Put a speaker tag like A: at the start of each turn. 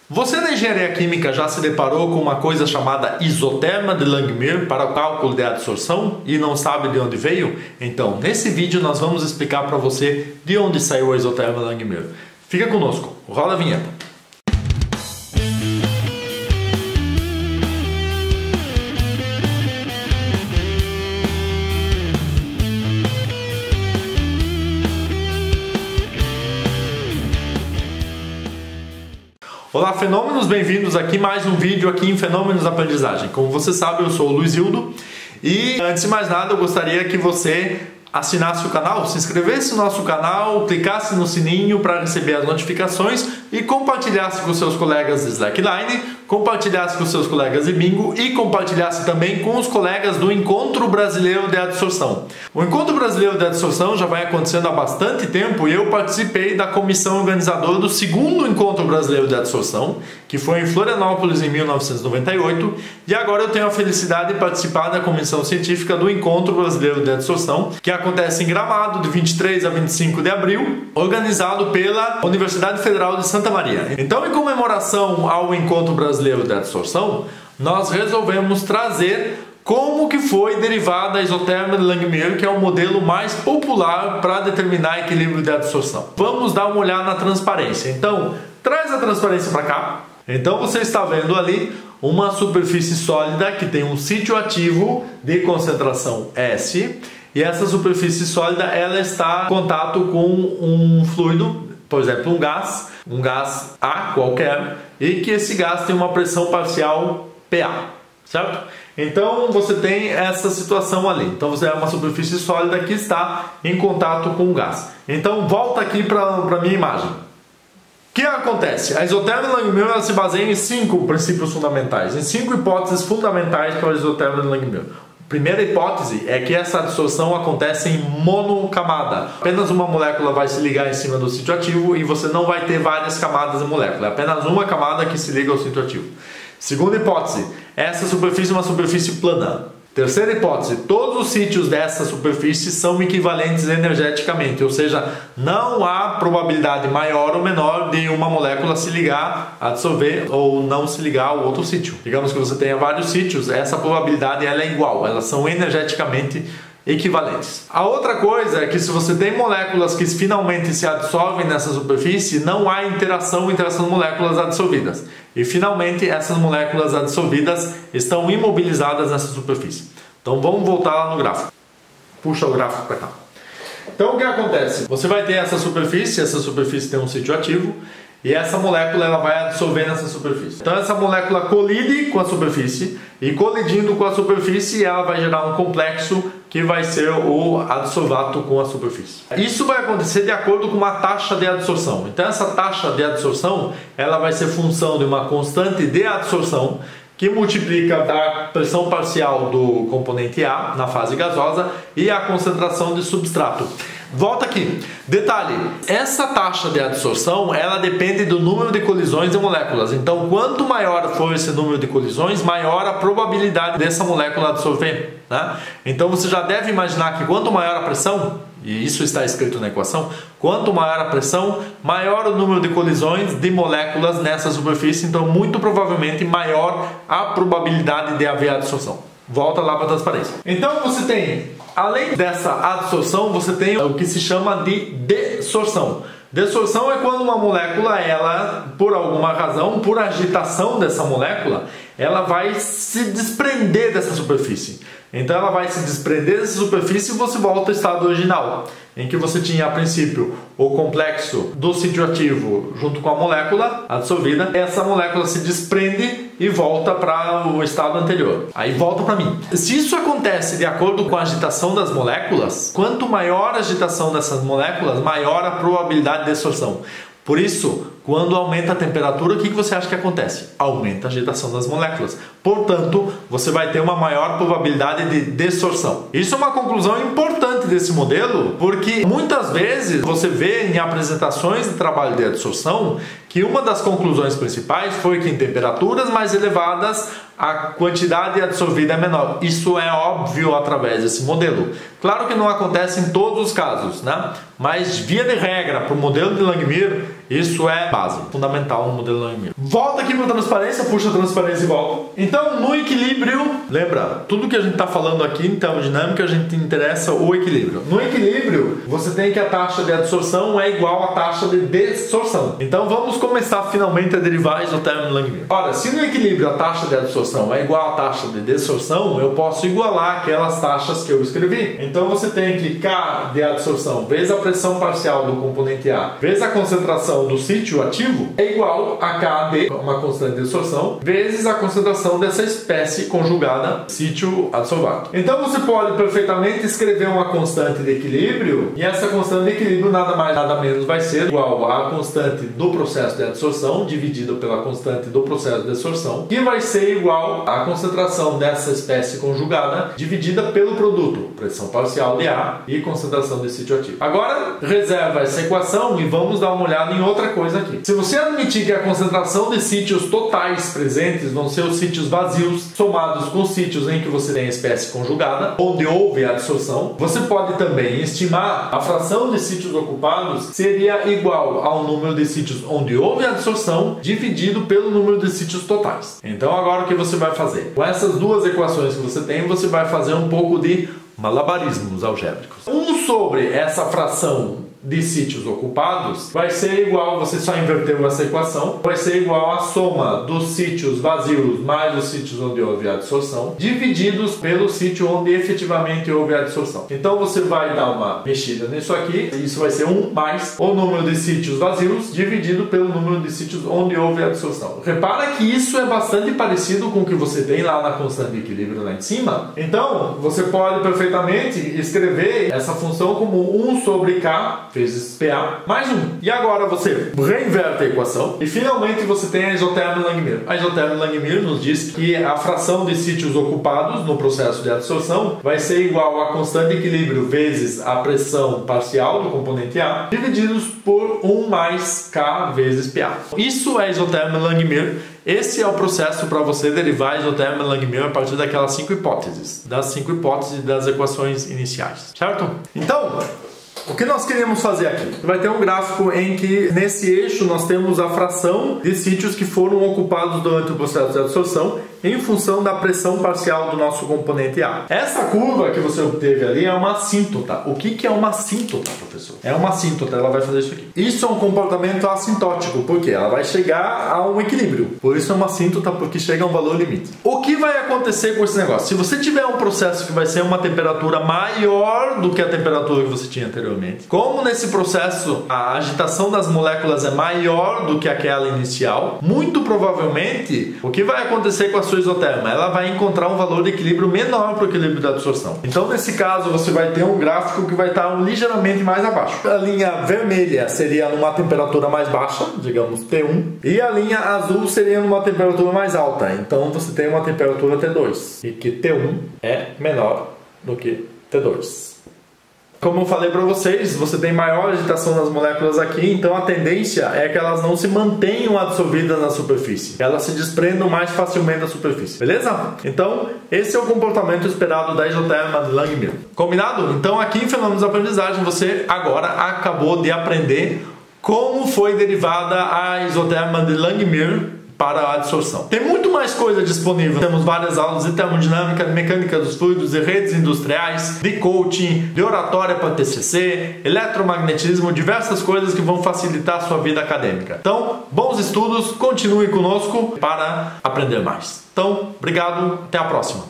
A: Você na engenharia química já se deparou com uma coisa chamada isoterma de Langmuir para o cálculo de adsorção e não sabe de onde veio? Então, nesse vídeo nós vamos explicar para você de onde saiu a isoterma de Langmuir. Fica conosco, rola a vinheta. Olá fenômenos, bem-vindos aqui mais um vídeo aqui em Fenômenos da Aprendizagem. Como você sabe, eu sou o Luiz Hildo e antes de mais nada eu gostaria que você assinasse o canal, se inscrevesse no nosso canal, clicasse no sininho para receber as notificações e compartilhasse com seus colegas de Slackline, compartilhasse com seus colegas de Bingo e compartilhasse também com os colegas do Encontro Brasileiro de Adsorção. O Encontro Brasileiro de Adsorção já vai acontecendo há bastante tempo e eu participei da comissão organizadora do segundo Encontro Brasileiro de Adsorção, que foi em Florianópolis em 1998, e agora eu tenho a felicidade de participar da comissão científica do Encontro Brasileiro de Adsorção, que acontece em Gramado de 23 a 25 de abril, organizado pela Universidade Federal de Santa Maria. Então, em comemoração ao Encontro Brasileiro de Adsorção, nós resolvemos trazer como que foi derivada a isoterma de Langmuir, que é o modelo mais popular para determinar equilíbrio de adsorção. Vamos dar uma olhada na transparência. Então, traz a transparência para cá. Então, você está vendo ali uma superfície sólida que tem um sítio ativo de concentração S, e essa superfície sólida ela está em contato com um fluido, por exemplo, um gás A qualquer, e que esse gás tem uma pressão parcial PA, certo? Então você tem essa situação ali. Então você é uma superfície sólida que está em contato com o gás. Então volta aqui para a minha imagem. O que acontece? A isoterma de Langmuir ela se baseia em 5 princípios fundamentais, em 5 hipóteses fundamentais para a isoterma de Langmuir. Primeira hipótese é que essa adsorção acontece em monocamada. Apenas uma molécula vai se ligar em cima do sítio ativo e você não vai ter várias camadas de molécula. É apenas uma camada que se liga ao sítio ativo. Segunda hipótese, essa superfície é uma superfície plana. Terceira hipótese, todos os sítios dessa superfície são equivalentes energeticamente, ou seja, não há probabilidade maior ou menor de uma molécula se ligar, absorver ou não se ligar ao outro sítio. Digamos que você tenha vários sítios, essa probabilidade ela é igual, elas são energeticamente equivalentes. A outra coisa é que se você tem moléculas que finalmente se absorvem nessa superfície, não há interação entre essas moléculas absorvidas. E finalmente essas moléculas absorvidas estão imobilizadas nessa superfície. Então vamos voltar lá no gráfico. Puxa o gráfico para cá. Então o que acontece? Você vai ter essa superfície tem um sítio ativo e essa molécula ela vai absorver nessa superfície. Então essa molécula colide com a superfície e colidindo com a superfície ela vai gerar um complexo que vai ser o adsorvato com a superfície. Isso vai acontecer de acordo com uma taxa de adsorção. Então essa taxa de adsorção ela vai ser função de uma constante de adsorção que multiplica a pressão parcial do componente A na fase gasosa e a concentração de substrato. Volta aqui. Detalhe, essa taxa de adsorção ela depende do número de colisões de moléculas. Então, quanto maior for esse número de colisões, maior a probabilidade dessa molécula absorver, né? Então, você já deve imaginar que quanto maior a pressão, e isso está escrito na equação, quanto maior a pressão, maior o número de colisões de moléculas nessa superfície. Então, muito provavelmente, maior a probabilidade de haver absorção. Volta lá para a transparência. Então, você tem, além dessa adsorção, você tem o que se chama de desorção. Desorção é quando uma molécula, ela, por alguma razão, por agitação dessa molécula, ela vai se desprender dessa superfície. Então ela vai se desprender dessa superfície e você volta ao estado original, em que você tinha a princípio o complexo do sítio ativo junto com a molécula absorvida. Essa molécula se desprende e volta para o estado anterior. Aí volta para mim. Se isso acontece de acordo com a agitação das moléculas, quanto maior a agitação dessas moléculas, maior a probabilidade de desorção. Por isso, quando aumenta a temperatura, o que você acha que acontece? Aumenta a agitação das moléculas. Portanto, você vai ter uma maior probabilidade de desorção. Isso é uma conclusão importante desse modelo, porque muitas vezes você vê em apresentações de trabalho de adsorção que uma das conclusões principais foi que em temperaturas mais elevadas a quantidade absorvida é menor. Isso é óbvio através desse modelo. Claro que não acontece em todos os casos, né? Mas via de regra, para o modelo de Langmuir, Isso é base, fundamental no modelo Langmuir. Volta aqui para a transparência, puxa a transparência e volta. Então, no equilíbrio, lembra, tudo que a gente está falando aqui em termodinâmica, a gente interessa o equilíbrio. No equilíbrio, você tem que a taxa de adsorção é igual à taxa de desorção. Então, vamos começar finalmente a derivar a isotérmica de Langmuir. Ora, se no equilíbrio a taxa de adsorção é igual à taxa de desorção, eu posso igualar aquelas taxas que eu escrevi. Então, você tem que K de adsorção vezes a pressão parcial do componente A vezes a concentração do sítio ativo é igual a K de uma constante de absorção vezes a concentração dessa espécie conjugada sítio adsorvado. Então você pode perfeitamente escrever uma constante de equilíbrio e essa constante de equilíbrio nada mais nada menos vai ser igual à constante do processo de adsorção dividido pela constante do processo de absorção, que vai ser igual à concentração dessa espécie conjugada dividida pelo produto, pressão parcial de A e concentração de sítio ativo. Agora reserva essa equação e vamos dar uma olhada em outra coisa aqui. Se você admitir que a concentração de sítios totais presentes vão ser os sítios vazios somados com os sítios em que você tem a espécie conjugada, onde houve a adsorção, você pode também estimar a fração de sítios ocupados seria igual ao número de sítios onde houve a adsorção dividido pelo número de sítios totais. Então agora o que você vai fazer? Com essas duas equações que você tem, você vai fazer um pouco de malabarismos algébricos. 1 sobre essa fração de sítios ocupados vai ser igual, você só inverteu essa equação, vai ser igual à soma dos sítios vazios mais os sítios onde houve a adsorção, divididos pelo sítio onde efetivamente houve a adsorção. Então você vai dar uma mexida nisso aqui, isso vai ser 1 mais o número de sítios vazios dividido pelo número de sítios onde houve a adsorção. Repara que isso é bastante parecido com o que você tem lá na constante de equilíbrio lá em cima. Então você pode perfeitamente escrever essa função como 1 sobre K vezes PA mais 1. E agora você reinverte a equação e finalmente você tem a isotérmica de Langmuir. A isotérmica de Langmuir nos diz que a fração de sítios ocupados no processo de adsorção vai ser igual a constante de equilíbrio vezes a pressão parcial do componente A divididos por 1 mais K vezes PA. Isso é a isotérmica de Langmuir. Esse é o processo para você derivar a isotérmica de Langmuir a partir daquelas 5 hipóteses, das 5 hipóteses das equações iniciais, certo? Então, o que nós queríamos fazer aqui? Vai ter um gráfico em que nesse eixo nós temos a fração de sítios que foram ocupados durante o processo de adsorção em função da pressão parcial do nosso componente A. Essa curva que você obteve ali é uma assíntota. O que é uma assíntota, professor? É uma assíntota, ela vai fazer isso aqui. Isso é um comportamento assintótico, porque ela vai chegar a um equilíbrio. Por isso é uma assíntota, porque chega a um valor limite. O que vai acontecer com esse negócio? Se você tiver um processo que vai ser uma temperatura maior do que a temperatura que você tinha anteriormente, como nesse processo a agitação das moléculas é maior do que aquela inicial, muito provavelmente o que vai acontecer com a sua isotérmica? Ela vai encontrar um valor de equilíbrio menor para o equilíbrio da absorção. Então nesse caso você vai ter um gráfico que vai estar ligeiramente mais abaixo. A linha vermelha seria numa temperatura mais baixa, digamos T1, e a linha azul seria numa temperatura mais alta. Então você tem uma temperatura T2 e que T1 é menor do que T2. Como eu falei para vocês, você tem maior agitação das moléculas aqui, então a tendência é que elas não se mantenham absorvidas na superfície. Elas se desprendam mais facilmente da superfície. Beleza? Então, esse é o comportamento esperado da isotérmica de Langmuir. Combinado? Então, aqui em Fenômenos da Aprendizagem, você agora acabou de aprender como foi derivada a isotérmica de Langmuir para a adsorção. Tem muito mais coisa disponível. Temos várias aulas de termodinâmica, de mecânica dos fluidos, de redes industriais, de coaching, de oratória para TCC, eletromagnetismo, diversas coisas que vão facilitar a sua vida acadêmica. Então, bons estudos, continue conosco para aprender mais. Então, obrigado, até a próxima.